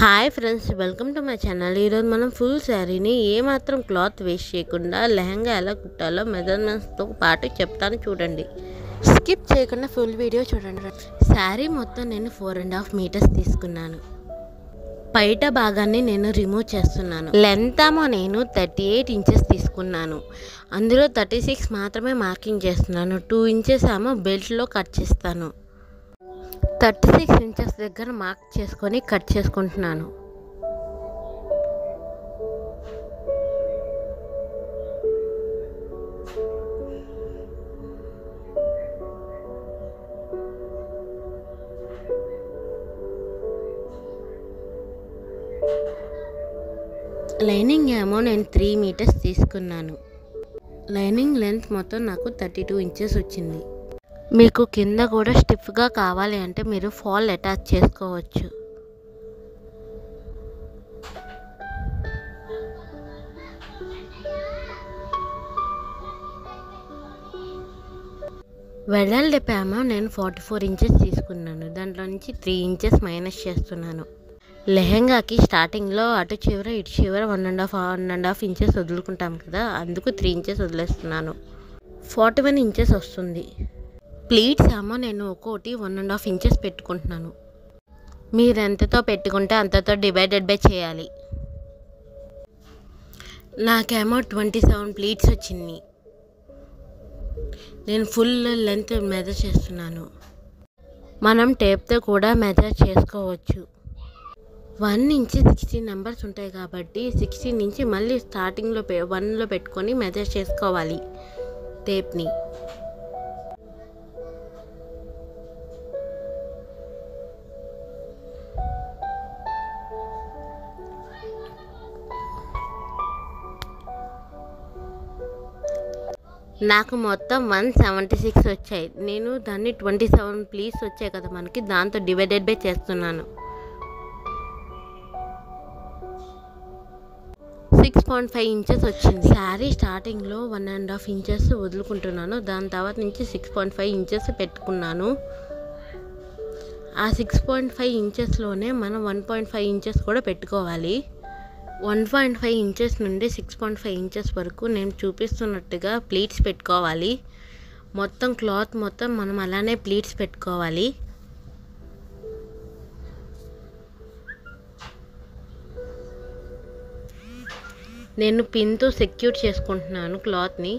Hi friends, welcome to my channel. ఈరోజు మనం full శారీని ఏమాత్రం క్లాత్ వేస్ట్ చేయకుండా లెహంగా ఎలా కుట్టాలో మెజర్మెంట్స్తో పాటు చెప్తాను, చూడండి. స్కిప్ చేయకుండా ఫుల్ వీడియో చూడండి. శారీ మొత్తం నేను 4.5 మీటర్స్ తీసుకున్నాను. బయట భాగాన్ని నేను రిమూవ్ చేస్తున్నాను. లెంత్ ఏమో నేను 38 ఇంచెస్ తీసుకున్నాను. అందులో 36 మాత్రమే మార్కింగ్ చేస్తున్నాను. 2 ఇంచెస్ ఏమో బెల్ట్లో కట్ చేస్తాను. 36 ఇంచెస్ దగ్గర మార్క్ చేసుకొని కట్ చేసుకుంటున్నాను. లైనింగ్ ఏమో నేను 3 మీటర్స్ తీసుకున్నాను. లైనింగ్ లెంత్ మొత్తం నాకు 32 ఇంచెస్ వచ్చింది. మీకు కింద కూడా స్టిఫ్గా కావాలి అంటే మీరు ఫాల్ అటాచ్ చేసుకోవచ్చు. వెడల్పేమో నేను 44 ఇంచెస్ తీసుకున్నాను. దాంట్లో నుంచి 3 ఇంచెస్ మైనస్ చేస్తున్నాను. లెహంగాకి స్టార్టింగ్లో అటు చివర ఇటు చివర 1.5 ఇంచెస్ వదులుకుంటాం కదా, అందుకు 3 ఇంచెస్ వదిలేస్తున్నాను. 41 ఇంచెస్ వస్తుంది. ప్లీట్స్ ఏమో నేను ఒక్కోటి 1.5 ఇంచెస్ పెట్టుకుంటున్నాను. మీరు ఎంతతో పెట్టుకుంటే అంతతో డివైడెడ్ బై చేయాలి. నాకేమో 27 ప్లీట్స్ వచ్చింది. నేను ఫుల్ లెంత్ మెజర్ చేస్తున్నాను. మనం టేప్తో కూడా మెజర్ చేసుకోవచ్చు. 1 నుంచి 16 నెంబర్స్ ఉంటాయి కాబట్టి 16 నుంచి మళ్ళీ స్టార్టింగ్లో 1లో పెట్టుకొని మెజర్ చేసుకోవాలి టేప్ని. నాకు మొత్తం 176 వచ్చాయి. నేను దాన్ని 27 ప్లీట్స్ వచ్చాయి కదా మనకి, దాంతో డివైడెడ్ బై చేస్తున్నాను. 6.5 ఇంచెస్ వచ్చింది. శారీ స్టార్టింగ్లో 1.5 ఇంచెస్ వదులుకుంటున్నాను. దాని తర్వాత నుంచి 6.5 ఇంచెస్ పెట్టుకున్నాను. ఆ 6.5 ఇంచెస్లోనే మనం 1.5 ఇంచెస్ కూడా పెట్టుకోవాలి. 1.5 ఇంచెస్ నుండి 6.5 ఇంచెస్ వరకు నేను చూపిస్తున్నట్టుగా ప్లీట్స్ పెట్టుకోవాలి. మొత్తం క్లాత్ మొత్తం మనం అలానే ప్లీట్స్ పెట్టుకోవాలి. నేను పిన్తో సెక్యూర్ చేసుకుంటున్నాను క్లాత్ని.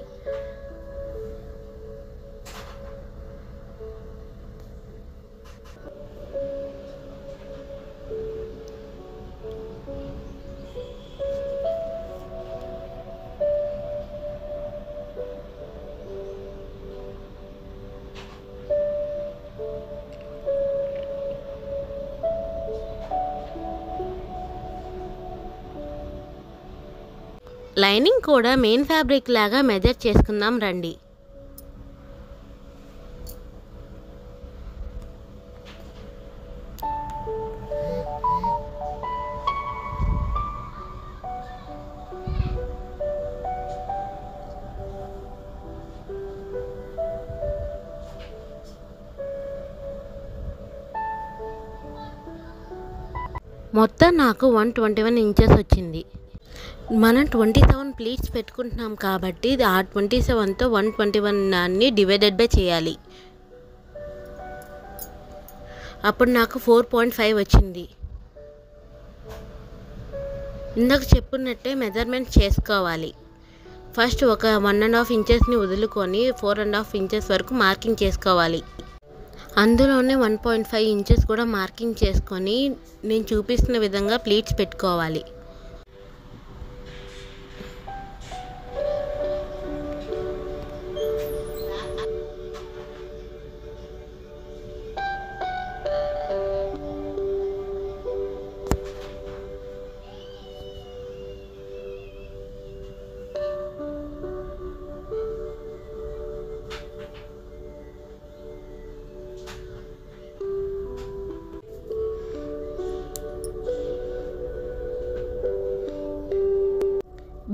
లైనింగ్ కూడా మెయిన్ ఫ్యాబ్రిక్ లాగా మెజర్ చేసుకుందాం రండి. మొత్తం నాకు 121 ఇంచెస్ వచ్చింది. మనం 27 ప్లీట్స్ పెట్టుకుంటున్నాం కాబట్టి ఆ 27తో 121 డివైడెడ్ బై చేయాలి. అప్పుడు నాకు 4.5 వచ్చింది. ఇందాక చెప్పున్నట్టే మెజర్మెంట్ చేసుకోవాలి. ఫస్ట్ ఒక 1.5 ఇంచెస్ని వదులుకొని 4.5 ఇంచెస్ వరకు మార్కింగ్ చేసుకోవాలి. అందులోనే 1.5 ఇంచెస్ కూడా మార్కింగ్ చేసుకొని నేను చూపిస్తున్న విధంగా ప్లీట్స్ పెట్టుకోవాలి.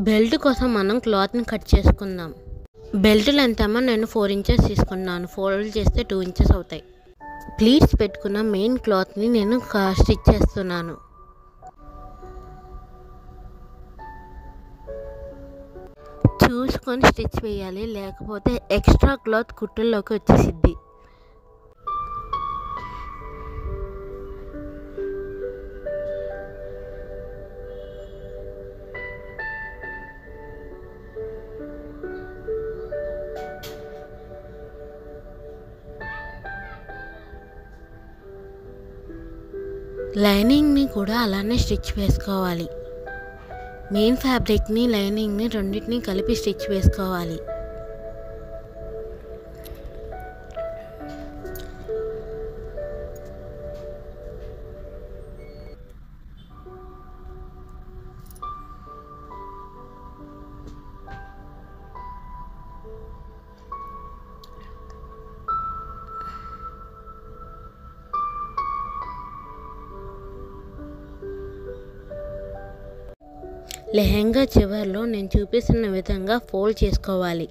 బెల్ట్ కోసం మనం క్లాత్ని కట్ చేసుకుందాం. బెల్ట్ లెంత్ ఏమో నేను 4 ఇంచెస్ తీసుకున్నాను. ఫోల్డ్ చేస్తే 2 ఇంచెస్ అవుతాయి. ప్లీట్స్ పెట్టుకున్న మెయిన్ క్లాత్ని నేను స్టిచ్ చేస్తున్నాను. చూసుకొని స్టిచ్ వేయాలి, లేకపోతే ఎక్స్ట్రా క్లాత్ కుట్టుల్లోకి వచ్చేసిద్ది. లైనింగ్ని కూడా అలానే స్టిచ్ వేసుకోవాలి. మెయిన్ ఫ్యాబ్రిక్ని, లైనింగ్ని రెండింటిని కలిపి స్టిచ్ వేసుకోవాలి. లెహంగా చివర్లో నేను చూపిస్తున్న విధంగా ఫోల్డ్ చేసుకోవాలి.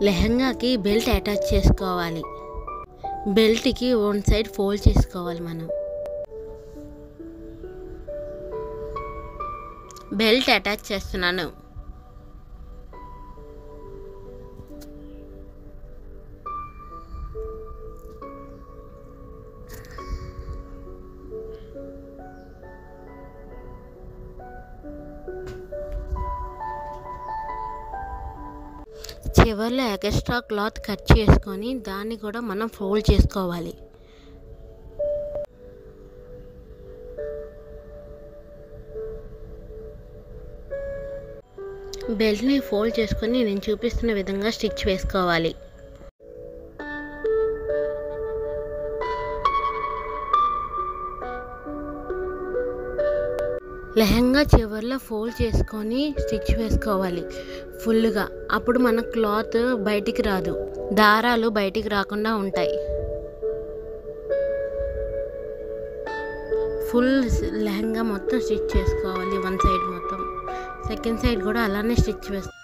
లెహంగాకి బెల్ట్ అటాచ్ చేసుకోవాలి. బెల్ట్కి వన్ సైడ్ ఫోల్డ్ చేసుకోవాలి. మనం బెల్ట్ అటాచ్ చేస్తున్నాను. చివర్లో ఎక్స్ట్రా క్లాత్ కట్ చేసుకొని దాన్ని కూడా మనం ఫోల్డ్ చేసుకోవాలి. బెల్ట్ని ఫోల్డ్ చేసుకొని నేను చూపిస్తున్న విధంగా స్టిచ్ వేసుకోవాలి. లెహంగా చివర్లో ఫోల్డ్ చేసుకొని స్టిచ్ వేసుకోవాలి ఫుల్గా. అప్పుడు మన క్లాత్ బయటికి రాదు, దారాలు బయటికి రాకుండా ఉంటాయి. ఫుల్ లెహంగా మొత్తం స్టిచ్ చేసుకోవాలి. వన్ సైడ్ మొత్తం, సెకండ్ సైడ్ కూడా అలానే స్టిచ్ వేసుకోవాలి.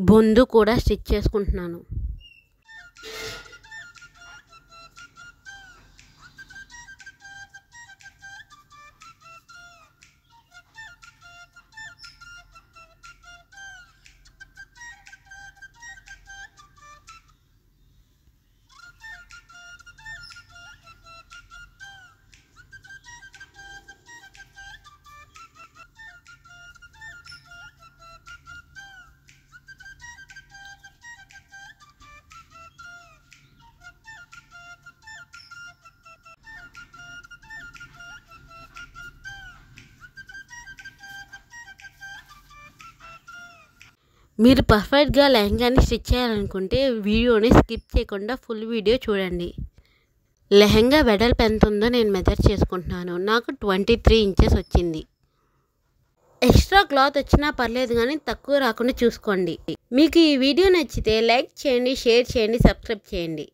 బొందు కూడా స్టిచ్ చేసుకుంటున్నాను. మీరు పర్ఫెక్ట్గా లెహంగాని స్టిచ్ చేయాలనుకుంటే వీడియోని స్కిప్ చేయకుండా ఫుల్ వీడియో చూడండి. లెహంగా వెడల్పు ఎంత ఉందో నేను మెజర్ చేసుకుంటున్నాను. నాకు 23 ఇంచెస్ వచ్చింది. ఎక్స్ట్రా క్లాత్ వచ్చినా పర్లేదు కానీ తక్కువ రాకుండా చూసుకోండి. మీకు ఈ వీడియో నచ్చితే లైక్ చేయండి, షేర్ చేయండి, సబ్స్క్రైబ్ చేయండి.